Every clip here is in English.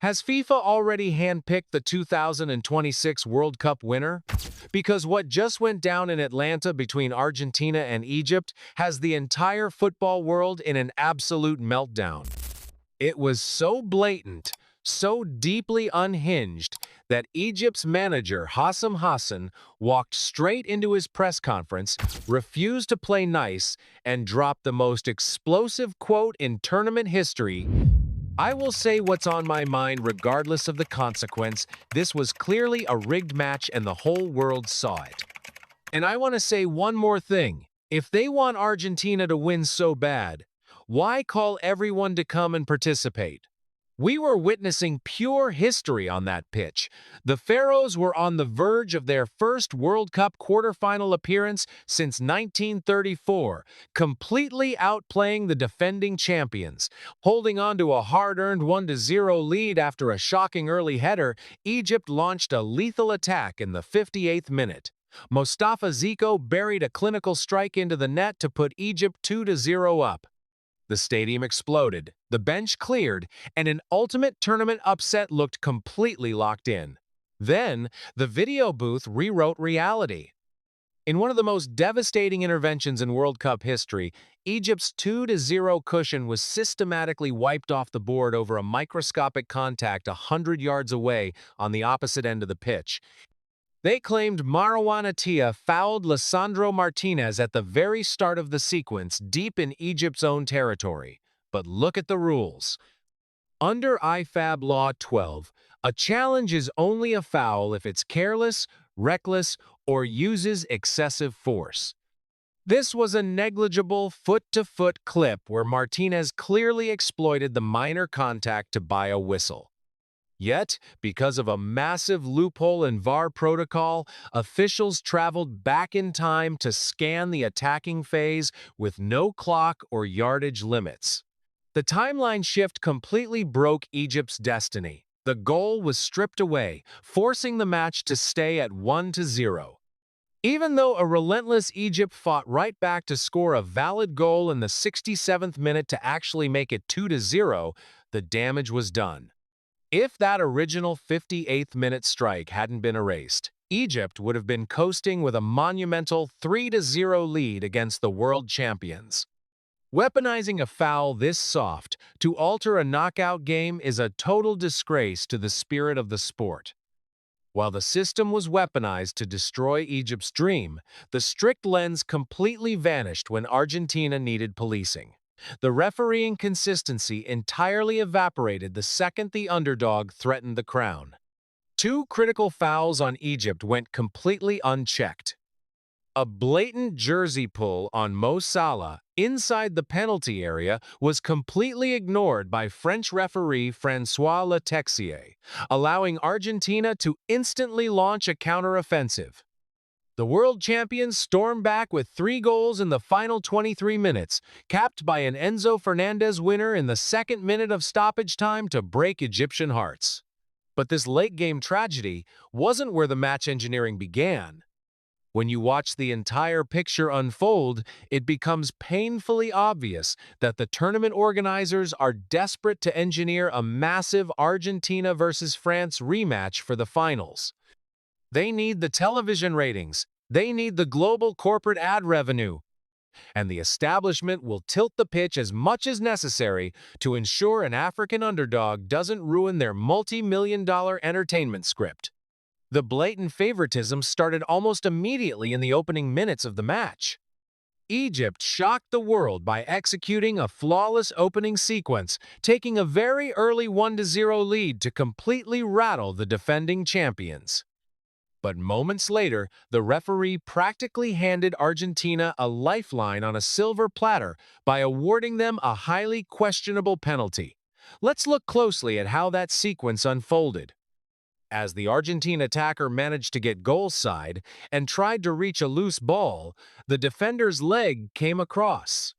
Has FIFA already handpicked the 2026 World Cup winner? Because what just went down in Atlanta between Argentina and Egypt has the entire football world in an absolute meltdown. It was so blatant, so deeply unhinged, that Egypt's manager, Hossam Hassan, walked straight into his press conference, refused to play nice, and dropped the most explosive quote in tournament history: "I will say what's on my mind regardless of the consequence. This was clearly a rigged match and the whole world saw it." And I want to say one more thing. If they want Argentina to win so bad, why call everyone to come and participate? We were witnessing pure history on that pitch. The Pharaohs were on the verge of their first World Cup quarterfinal appearance since 1934, completely outplaying the defending champions. Holding on to a hard-earned 1-0 lead after a shocking early header, Egypt launched a lethal attack in the 58th minute. Mostafa Ziko buried a clinical strike into the net to put Egypt 2-0 up. The stadium exploded, the bench cleared, and an ultimate tournament upset looked completely locked in. Then, the video booth rewrote reality. In one of the most devastating interventions in World Cup history, Egypt's 2-0 cushion was systematically wiped off the board over a microscopic contact 100 yards away on the opposite end of the pitch. They claimed Marawan Attia fouled Lisandro Martinez at the very start of the sequence, deep in Egypt's own territory. But look at the rules. Under IFAB Law 12, a challenge is only a foul if it's careless, reckless, or uses excessive force. This was a negligible foot-to-foot clip where Martinez clearly exploited the minor contact to buy a whistle. Yet, because of a massive loophole in VAR protocol, officials traveled back in time to scan the attacking phase with no clock or yardage limits. The timeline shift completely broke Egypt's destiny. The goal was stripped away, forcing the match to stay at 1-0. Even though a relentless Egypt fought right back to score a valid goal in the 67th minute to actually make it 2-0, the damage was done. If that original 58th minute strike hadn't been erased, Egypt would have been coasting with a monumental 3-0 lead against the world champions. Weaponizing a foul this soft to alter a knockout game is a total disgrace to the spirit of the sport. While the system was weaponized to destroy Egypt's dream, the strict lens completely vanished when Argentina needed policing. The refereeing consistency entirely evaporated the second the underdog threatened the crown. Two critical fouls on Egypt went completely unchecked. A blatant jersey pull on Mo Salah inside the penalty area was completely ignored by French referee François Letexier, allowing Argentina to instantly launch a counter-offensive. The world champions stormed back with 3 goals in the final 23 minutes, capped by an Enzo Fernandez winner in the second minute of stoppage time to break Egyptian hearts. But this late-game tragedy wasn't where the match engineering began. When you watch the entire picture unfold, it becomes painfully obvious that the tournament organizers are desperate to engineer a massive Argentina versus France rematch for the finals. They need the television ratings. They need the global corporate ad revenue. And the establishment will tilt the pitch as much as necessary to ensure an African underdog doesn't ruin their multi-million-dollar entertainment script. The blatant favoritism started almost immediately in the opening minutes of the match. Egypt shocked the world by executing a flawless opening sequence, taking a very early 1-0 lead to completely rattle the defending champions. But moments later, the referee practically handed Argentina a lifeline on a silver platter by awarding them a highly questionable penalty. Let's look closely at how that sequence unfolded. As the Argentine attacker managed to get goal side and tried to reach a loose ball, the defender's leg came across.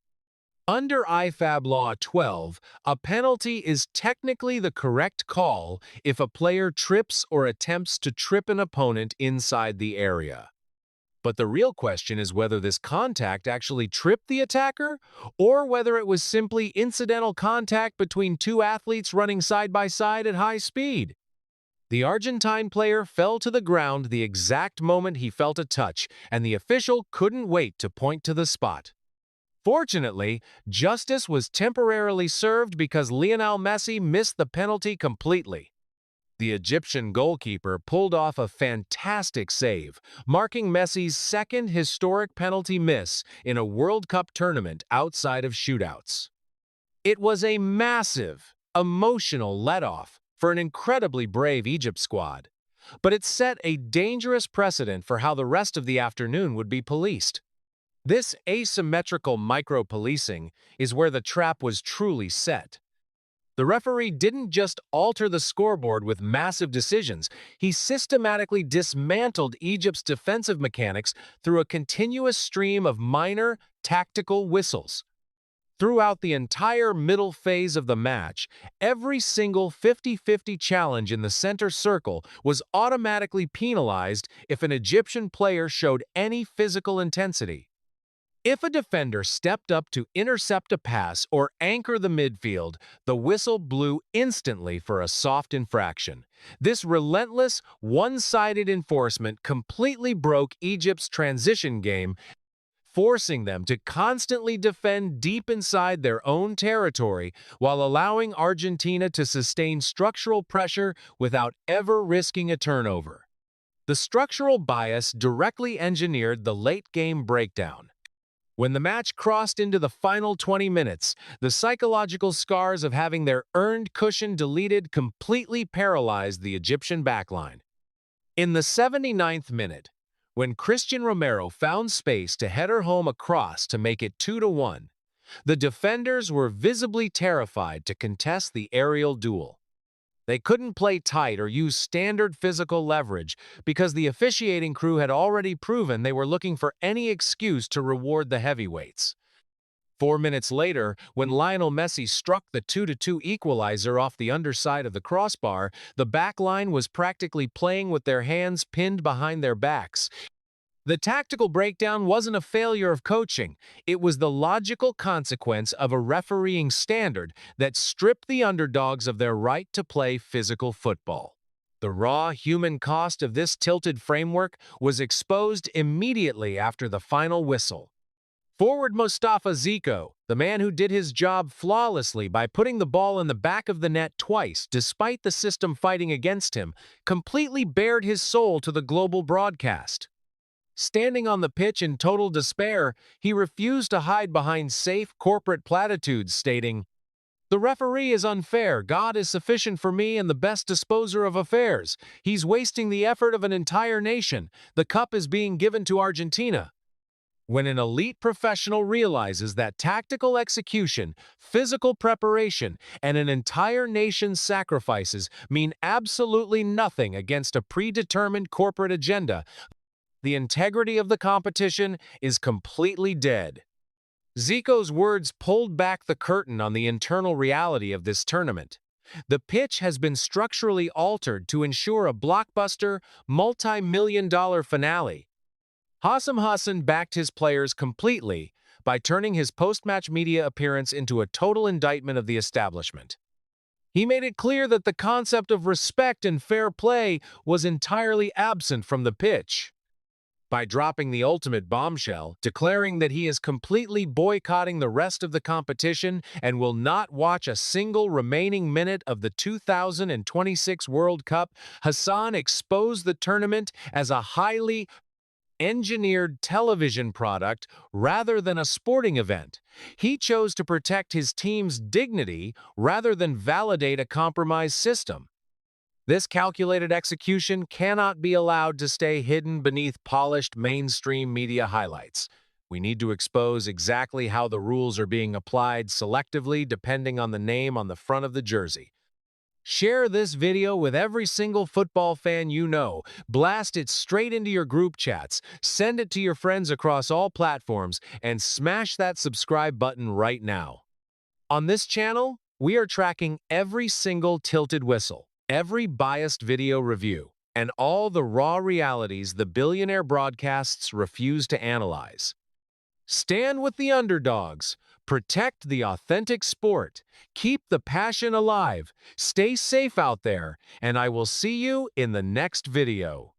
Under IFAB Law 12, a penalty is technically the correct call if a player trips or attempts to trip an opponent inside the area. But the real question is whether this contact actually tripped the attacker, or whether it was simply incidental contact between two athletes running side by side at high speed. The Argentine player fell to the ground the exact moment he felt a touch, and the official couldn't wait to point to the spot. Fortunately, justice was temporarily served because Lionel Messi missed the penalty completely. The Egyptian goalkeeper pulled off a fantastic save, marking Messi's second historic penalty miss in a World Cup tournament outside of shootouts. It was a massive, emotional let-off for an incredibly brave Egypt squad, but it set a dangerous precedent for how the rest of the afternoon would be policed. This asymmetrical micro-policing is where the trap was truly set. The referee didn't just alter the scoreboard with massive decisions, he systematically dismantled Egypt's defensive mechanics through a continuous stream of minor, tactical whistles. Throughout the entire middle phase of the match, every single 50-50 challenge in the center circle was automatically penalized if an Egyptian player showed any physical intensity. If a defender stepped up to intercept a pass or anchor the midfield, the whistle blew instantly for a soft infraction. This relentless, one-sided enforcement completely broke Egypt's transition game, forcing them to constantly defend deep inside their own territory while allowing Argentina to sustain structural pressure without ever risking a turnover. The structural bias directly engineered the late-game breakdown. When the match crossed into the final 20 minutes, the psychological scars of having their earned cushion deleted completely paralyzed the Egyptian backline. In the 79th minute, when Christian Romero found space to header home a cross to make it 2-1, the defenders were visibly terrified to contest the aerial duel. They couldn't play tight or use standard physical leverage because the officiating crew had already proven they were looking for any excuse to reward the heavyweights. 4 minutes later, when Lionel Messi struck the 2-2 equalizer off the underside of the crossbar, the back line was practically playing with their hands pinned behind their backs. The tactical breakdown wasn't a failure of coaching. It was the logical consequence of a refereeing standard that stripped the underdogs of their right to play physical football. The raw human cost of this tilted framework was exposed immediately after the final whistle. Forward Mostafa Ziko, the man who did his job flawlessly by putting the ball in the back of the net twice despite the system fighting against him, completely bared his soul to the global broadcast. Standing on the pitch in total despair, he refused to hide behind safe corporate platitudes, stating, "The referee is unfair. God is sufficient for me and the best disposer of affairs. He's wasting the effort of an entire nation. The cup is being given to Argentina." When an elite professional realizes that tactical execution, physical preparation, and an entire nation's sacrifices mean absolutely nothing against a predetermined corporate agenda, the integrity of the competition is completely dead. Zico's words pulled back the curtain on the internal reality of this tournament. The pitch has been structurally altered to ensure a blockbuster, multi-million-dollar finale. Hossam Hassan backed his players completely by turning his post-match media appearance into a total indictment of the establishment. He made it clear that the concept of respect and fair play was entirely absent from the pitch. By dropping the ultimate bombshell, declaring that he is completely boycotting the rest of the competition and will not watch a single remaining minute of the 2026 World Cup, Hassan exposed the tournament as a highly engineered television product rather than a sporting event. He chose to protect his team's dignity rather than validate a compromised system. This calculated execution cannot be allowed to stay hidden beneath polished mainstream media highlights. We need to expose exactly how the rules are being applied selectively depending on the name on the front of the jersey. Share this video with every single football fan you know. Blast it straight into your group chats. Send it to your friends across all platforms and smash that subscribe button right now. On this channel, we are tracking every single tilted whistle, every biased video review, and all the raw realities the billionaire broadcasts refuse to analyze. Stand with the underdogs, protect the authentic sport, keep the passion alive, stay safe out there, and I will see you in the next video.